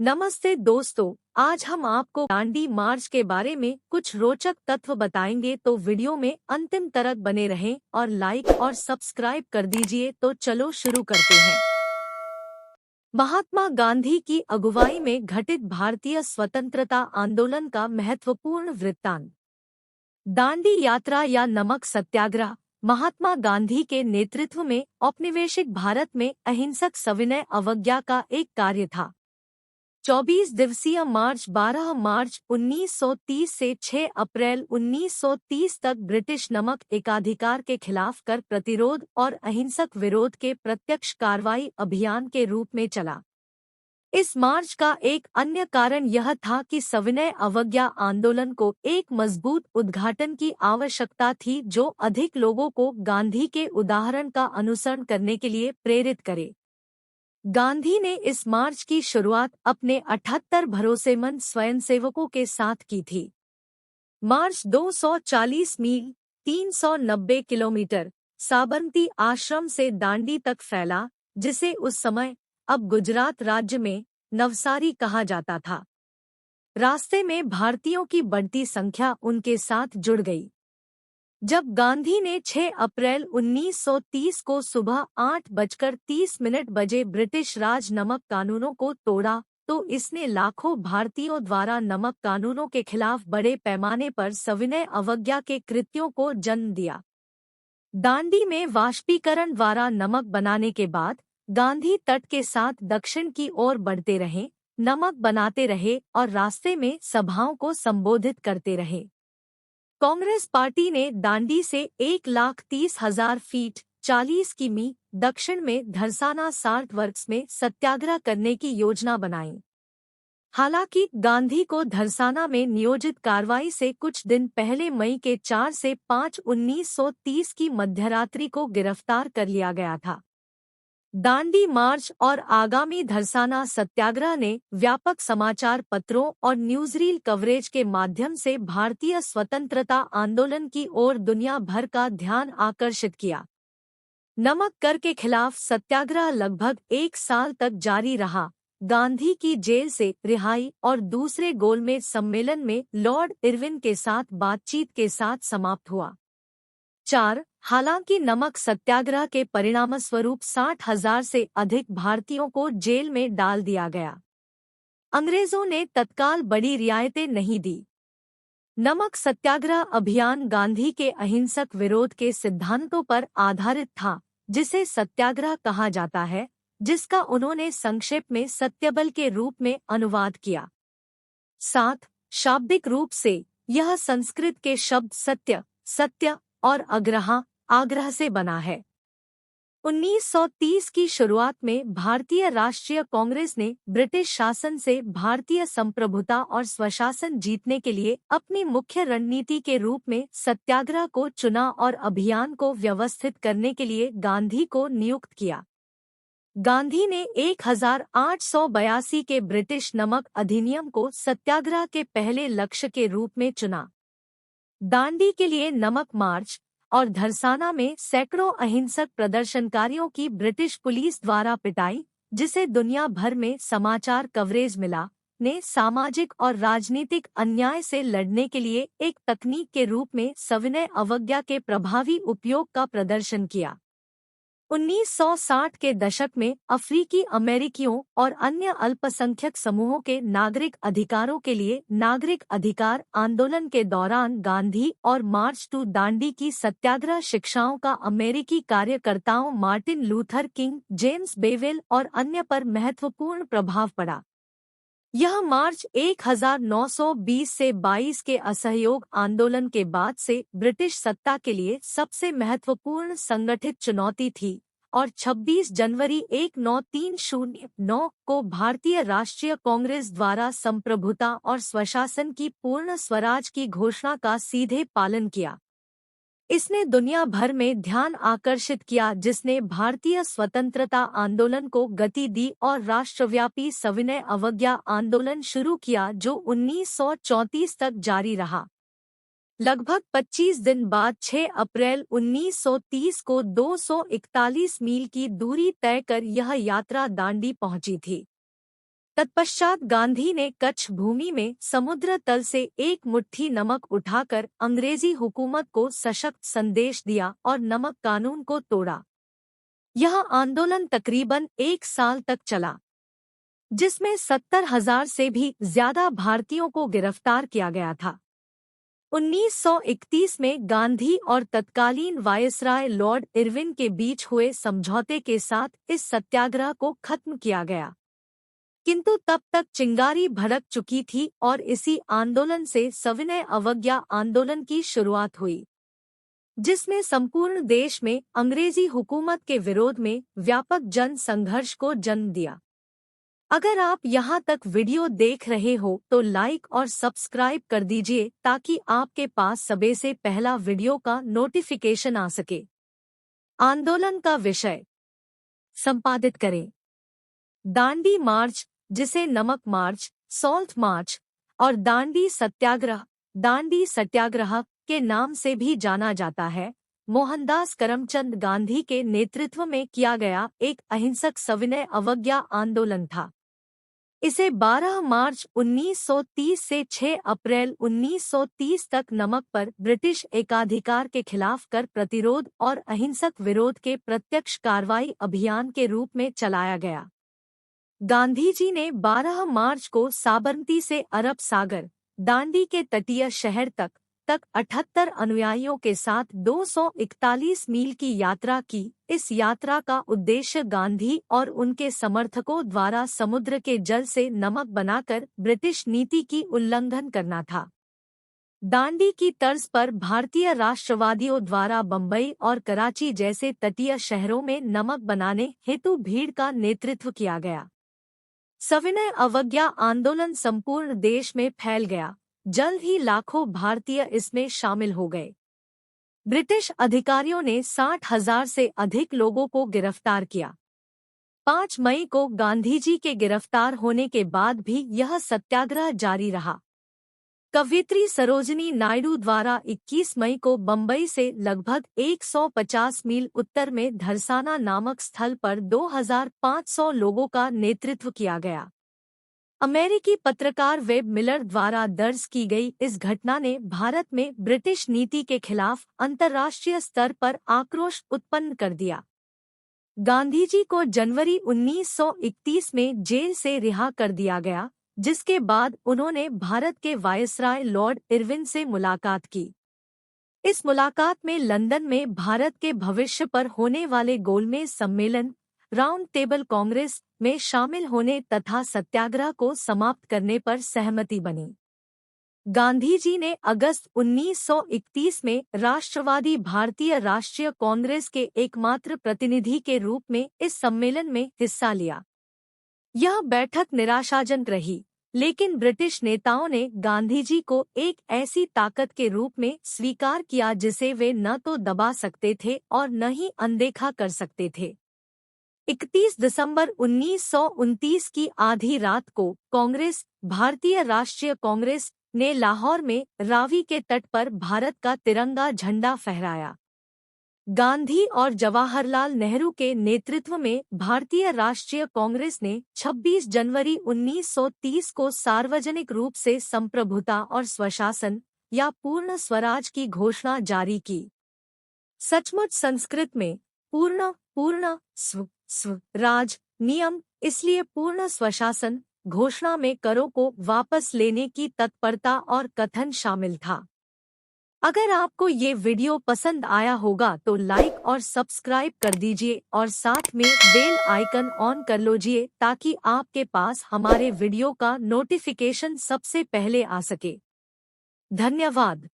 नमस्ते दोस्तों, आज हम आपको दांडी मार्च के बारे में कुछ रोचक तथ्य बताएंगे, तो वीडियो में अंतिम तक बने रहें और लाइक और सब्सक्राइब कर दीजिए। तो चलो शुरू करते हैं। महात्मा गांधी की अगुवाई में घटित भारतीय स्वतंत्रता आंदोलन का महत्वपूर्ण वृत्तांत। दांडी यात्रा या नमक सत्याग्रह महात्मा गांधी के नेतृत्व में औपनिवेशिक भारत में अहिंसक सविनय अवज्ञा का एक कार्य था। 24 दिवसीय मार्च 12 मार्च 1930 से 6 अप्रैल 1930 तक ब्रिटिश नमक एकाधिकार के खिलाफ कर प्रतिरोध और अहिंसक विरोध के प्रत्यक्ष कार्रवाई अभियान के रूप में चला। इस मार्च का एक अन्य कारण यह था कि सविनय अवज्ञा आंदोलन को एक मजबूत उद्घाटन की आवश्यकता थी, जो अधिक लोगों को गांधी के उदाहरण का अनुसरण करने के लिए प्रेरित करे। गांधी ने इस मार्च की शुरुआत अपने 78 भरोसेमंद स्वयंसेवकों के साथ की थी। मार्च 240 मील 390 किलोमीटर साबरमती आश्रम से दांडी तक फैला, जिसे उस समय अब गुजरात राज्य में नवसारी कहा जाता था। रास्ते में भारतीयों की बढ़ती संख्या उनके साथ जुड़ गई। जब गांधी ने 6 अप्रैल 1930 को सुबह 8:30 बजे ब्रिटिश राज नमक कानूनों को तोड़ा, तो इसने लाखों भारतीयों द्वारा नमक कानूनों के खिलाफ बड़े पैमाने पर सविनय अवज्ञा के कृत्यों को जन्म दिया। दांडी में वाष्पीकरण द्वारा नमक बनाने के बाद गांधी तट के साथ दक्षिण की ओर बढ़ते रहे, नमक बनाते रहे और रास्ते में सभाओं को संबोधित करते रहे। कांग्रेस पार्टी ने दांडी से 1,30,000 फीट 40 किमी दक्षिण में धरसाना साल्ट वर्क्स में सत्याग्रह करने की योजना बनाई। हालांकि गांधी को धरसाना में नियोजित कार्रवाई से कुछ दिन पहले मई के 4 से 5 1930 की मध्यरात्रि को गिरफ्तार कर लिया गया था। दांडी मार्च और आगामी धरसाना सत्याग्रह ने व्यापक समाचार पत्रों और न्यूज़रील कवरेज के माध्यम से भारतीय स्वतंत्रता आंदोलन की ओर दुनिया भर का ध्यान आकर्षित किया। नमक कर के खिलाफ सत्याग्रह लगभग 1 साल तक जारी रहा। गांधी की जेल से रिहाई और दूसरे गोलमेज सम्मेलन में लॉर्ड इरविन के साथ बातचीत के साथ समाप्त हुआ। 4. हालांकि नमक सत्याग्रह के परिणामस्वरूप 60,000 से अधिक भारतीयों को जेल में डाल दिया गया। अंग्रेजों ने तत्काल बड़ी रियायतें नहीं दी। नमक सत्याग्रह अभियान गांधी के अहिंसक विरोध के सिद्धांतों पर आधारित था, जिसे सत्याग्रह कहा जाता है, जिसका उन्होंने संक्षेप में सत्यबल के रूप में अनुवाद किया। 7. शाब्दिक रूप से यह संस्कृत के शब्द सत्य, सत्य और आग्रह से बना है। 1930 की शुरुआत में भारतीय राष्ट्रीय कांग्रेस ने ब्रिटिश शासन से भारतीय संप्रभुता और स्वशासन जीतने के लिए अपनी मुख्य रणनीति के रूप में सत्याग्रह को चुना और अभियान को व्यवस्थित करने के लिए गांधी को नियुक्त किया। गांधी ने 1882 के ब्रिटिश नमक अधिनियम को सत्याग्रह के पहले लक्ष्य के रूप में चुना। दांडी के लिए नमक मार्च और धरसाना में सैकड़ों अहिंसक प्रदर्शनकारियों की ब्रिटिश पुलिस द्वारा पिटाई, जिसे दुनिया भर में समाचार कवरेज मिला, ने सामाजिक और राजनीतिक अन्याय से लड़ने के लिए एक तकनीक के रूप में सविनय अवज्ञा के प्रभावी उपयोग का प्रदर्शन किया। 1960 के दशक में अफ्रीकी अमेरिकियों और अन्य अल्पसंख्यक समूहों के नागरिक अधिकारों के लिए नागरिक अधिकार आंदोलन के दौरान गांधी और मार्च टू दांडी की सत्याग्रह शिक्षाओं का अमेरिकी कार्यकर्ताओं Martin Luther king, James Wavell और अन्य पर महत्वपूर्ण प्रभाव पड़ा। यह मार्च 1920 से 22 के असहयोग आंदोलन के बाद से ब्रिटिश सत्ता के लिए सबसे महत्वपूर्ण संगठित चुनौती थी और 26 जनवरी 1930 को भारतीय राष्ट्रीय कांग्रेस द्वारा संप्रभुता और स्वशासन की पूर्ण स्वराज की घोषणा का सीधे पालन किया। इसने दुनिया भर में ध्यान आकर्षित किया, जिसने भारतीय स्वतंत्रता आंदोलन को गति दी और राष्ट्रव्यापी सविनय अवज्ञा आंदोलन शुरू किया, जो 1934 तक जारी रहा। लगभग 25 दिन बाद 6 अप्रैल 1930 को 241 मील की दूरी तय कर यह यात्रा दांडी पहुंची थी। तत्पश्चात गांधी ने कच्छ भूमि में समुद्र तल से एक मुट्ठी नमक उठाकर अंग्रेजी हुकूमत को सशक्त संदेश दिया और नमक कानून को तोड़ा। यह आंदोलन तकरीबन 1 साल तक चला, जिसमें 70,000 से भी ज्यादा भारतीयों को गिरफ्तार किया गया था। 1931 में गांधी और तत्कालीन वायसराय लॉर्ड इरविन के बीच हुए समझौते के साथ इस सत्याग्रह को खत्म किया गया, किंतु तब तक चिंगारी भड़क चुकी थी और इसी आंदोलन से सविनय अवज्ञा आंदोलन की शुरुआत हुई, जिसने संपूर्ण देश में अंग्रेजी हुकूमत के विरोध में व्यापक जन संघर्ष को जन्म दिया। अगर आप यहाँ तक वीडियो देख रहे हो तो लाइक और सब्सक्राइब कर दीजिए ताकि आपके पास सबसे से पहला वीडियो का नोटिफिकेशन आ सके। आंदोलन का विषय संपादित करें। दांडी मार्च, जिसे नमक मार्च, सॉल्ट मार्च और दांडी सत्याग्रह के नाम से भी जाना जाता है, मोहनदास करमचंद गांधी के नेतृत्व में किया गया एक अहिंसक सविनय अवज्ञा आंदोलन था। इसे 12 मार्च 1930 से 6 अप्रैल 1930 तक नमक पर ब्रिटिश एकाधिकार के खिलाफ कर प्रतिरोध और अहिंसक विरोध के प्रत्यक्ष कार्रवाई अभियान के रूप में चलाया गया। गांधी जी ने 12 मार्च को साबरमती से अरब सागर, दांडी के तटीय शहर तक 78 अनुयायियों के साथ 241 मील की यात्रा की। इस यात्रा का उद्देश्य गांधी और उनके समर्थकों द्वारा समुद्र के जल से नमक बनाकर ब्रिटिश नीति की उल्लंघन करना था। दांडी की तर्ज पर भारतीय राष्ट्रवादियों द्वारा बम्बई और कराची जैसे तटीय शहरों में नमक बनाने हेतु भीड़ का नेतृत्व किया गया। सविनय अवज्ञा आंदोलन संपूर्ण देश में फैल गया। जल्द ही लाखों भारतीय इसमें शामिल हो गए। ब्रिटिश अधिकारियों ने 60,000 से अधिक लोगों को गिरफ्तार किया। 5 मई को गांधी जी के गिरफ्तार होने के बाद भी यह सत्याग्रह जारी रहा। कवयित्री सरोजिनी नायडू द्वारा 21 मई को बम्बई से लगभग 150 मील उत्तर में धरसाना नामक स्थल पर 2,500 लोगों का नेतृत्व किया गया। अमेरिकी पत्रकार वेब मिलर द्वारा दर्ज की गई इस घटना ने भारत में ब्रिटिश नीति के खिलाफ अंतर्राष्ट्रीय स्तर पर आक्रोश उत्पन्न कर दिया। गांधी जी को जनवरी 1931 में जेल से रिहा कर दिया गया, जिसके बाद उन्होंने भारत के वायसराय लॉर्ड इरविन से मुलाकात की। इस मुलाकात में लंदन में भारत के भविष्य पर होने वाले गोलमेज सम्मेलन राउंड टेबल कांग्रेस में शामिल होने तथा सत्याग्रह को समाप्त करने पर सहमति बनी। गांधी जी ने अगस्त 1931 में राष्ट्रवादी भारतीय राष्ट्रीय कांग्रेस के एकमात्र प्रतिनिधि के रूप में इस सम्मेलन में हिस्सा लिया। यह बैठक निराशाजनक रही, लेकिन ब्रिटिश नेताओं ने गांधी जी को एक ऐसी ताकत के रूप में स्वीकार किया जिसे वे न तो दबा सकते थे और न ही अनदेखा कर सकते थे। 31 दिसंबर 1929 की आधी रात को कांग्रेस, भारतीय राष्ट्रीय कांग्रेस ने लाहौर में रावी के तट पर भारत का तिरंगा झंडा फहराया। गांधी और जवाहरलाल नेहरू के नेतृत्व में भारतीय राष्ट्रीय कांग्रेस ने 26 जनवरी 1930 को सार्वजनिक रूप से संप्रभुता और स्वशासन या पूर्ण स्वराज की घोषणा जारी की। सचमुच संस्कृत में पूर्ण स्वराज नियम, इसलिए पूर्ण स्वशासन घोषणा में करों को वापस लेने की तत्परता और कथन शामिल था। अगर आपको ये वीडियो पसंद आया होगा तो लाइक और सब्सक्राइब कर दीजिए और साथ में बेल आइकन ऑन कर लीजिए ताकि आपके पास हमारे वीडियो का नोटिफिकेशन सबसे पहले आ सके। धन्यवाद।